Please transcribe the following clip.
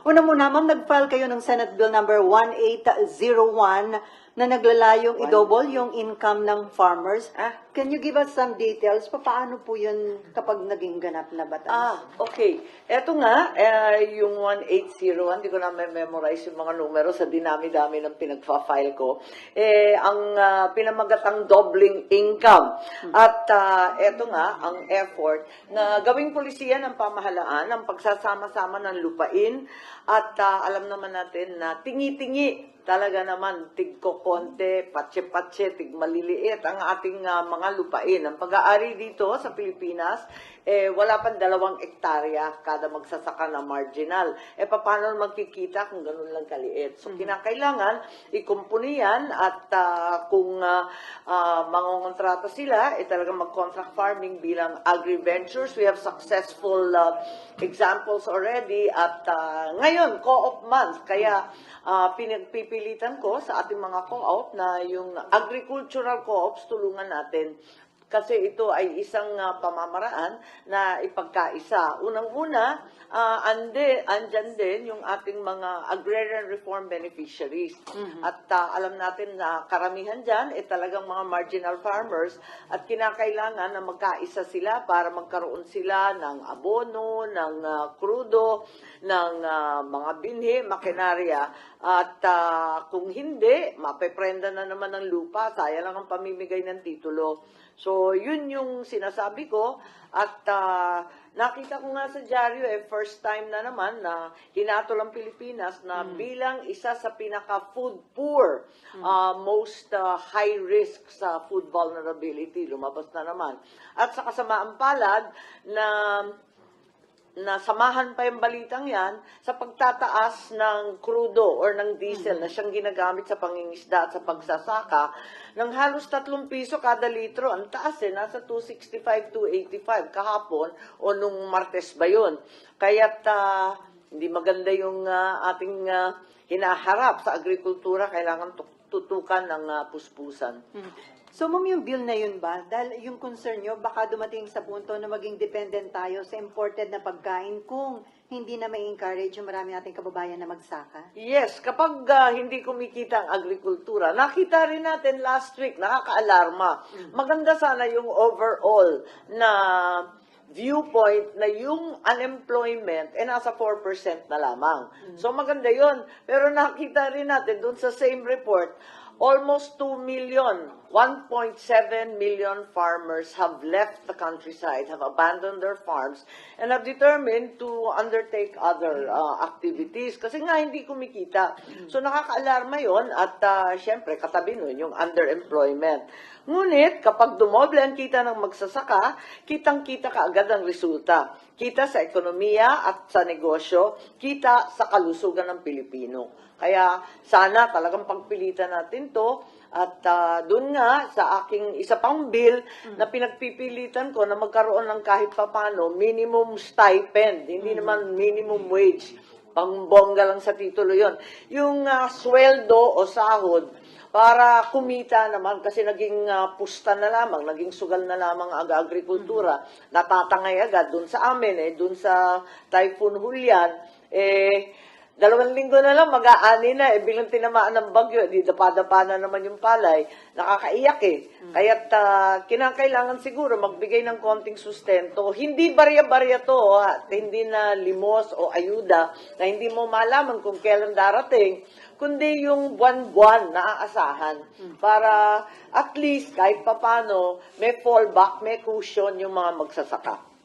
Una muna, ma'am, nag-file kayo ng Senate Bill number 1801 na naglalayong i-double yung income ng farmers. Can you give us some details? Paano po yun kapag naging ganap na batas? Okay. Eto nga, yung 1801, hindi ko na memorize yung mga numero sa dinami-dami ng pinagfa-file ko. Ang pinamagatang doubling income. At eto nga, ang effort na gawing polisiya ng pamahalaan, ang pagsasama-sama ng lupain, at alam naman natin na tingi-tingi talaga naman, tig-kokonte, patse-patse, tig-maliliit ang ating mga lupain. Ang pag-aari dito sa Pilipinas, wala pang 2 hektarya kada magsasaka na marginal. Paano magkikita kung ganun lang kaliit? So, kinakailangan, ikumpuni yan at kung mangongontrata sila, talagang mag-contract farming bilang agri-ventures. We have successful examples already at ngayon, co-op month. Kaya, pinagpipilitan ko sa ating mga co-op na yung agricultural co-ops tulungan natin kasi ito ay isang pamamaraan na ipagkaisa. Unang-una, andyan din yung ating mga agrarian reform beneficiaries. At alam natin na karamihan dyan talagang mga marginal farmers at kinakailangan na magkaisa sila para magkaroon sila ng abono, ng krudo, ng mga binhi, makinarya. At kung hindi, mapeprenda na naman ng lupa, sayang lang ang pamimigay ng titulo. So, yun yung sinasabi ko. At nakita ko nga sa dyaryo, first time na naman na hinatol ang Pilipinas na bilang isa sa pinaka-food poor, most high risk sa food vulnerability. Lumabas na naman. At sa kasamaang palad na samahan pa yung balitang yan sa pagtataas ng crudo or ng diesel na siyang ginagamit sa pangingisda at sa pagsasaka ng halos 3 piso kada litro. Ang taas nasa 265, 285 kahapon o nung Martes ba yun. Kaya't hindi maganda yung ating hinaharap sa agrikultura, kailangan tutukan ng puspusan. So, ma'am, yung bill na yun ba? Dahil yung concern nyo, baka dumating sa punto na maging dependent tayo sa imported na pagkain kung hindi na may encourage yung marami nating kababayan na magsaka? Yes, kapag hindi kumikita ang agrikultura, nakita rin natin last week, nakaka-alarma. Maganda sana yung overall na viewpoint na yung unemployment nasa 4% na lamang. So maganda yun. Pero nakita rin natin dun sa same report, almost 2 million, 1.7 million farmers have left the countryside, have abandoned their farms, and have determined to undertake other activities. Kasi nga hindi kumikita. So nakaka-alarma yun at syempre katabi nun yung underemployment. Ngunit kapag dumoble ang kita ng magsasaka, kitang-kita kaagad ang resulta. Kita sa ekonomiya at sa negosyo, kita sa kalusugan ng Pilipino. Kaya sana talagang pagpilitan natin to at doon nga sa aking isa pang bill na pinagpipilitan ko na magkaroon ng kahit papano minimum stipend, hindi naman minimum wage. Pangbongga lang sa titulo yon. Yung sweldo o sahod para kumita naman kasi naging pusta na lamang, naging sugal na lamang ang agrikultura. Natatangay agad doon sa amin, doon sa Typhoon Julian, 2 linggo na lang, mag-aani na, bilang tinamaan ng bagyo, di dapa-dapa na naman yung palay, nakakaiyak Kaya't kinakailangan siguro magbigay ng konting sustento. Hindi barya-barya to, hindi na limos o ayuda na hindi mo malaman kung kailan darating, kundi yung buwan-buwan na aasahan para at least kahit papano may fallback, may cushion yung mga magsasaka.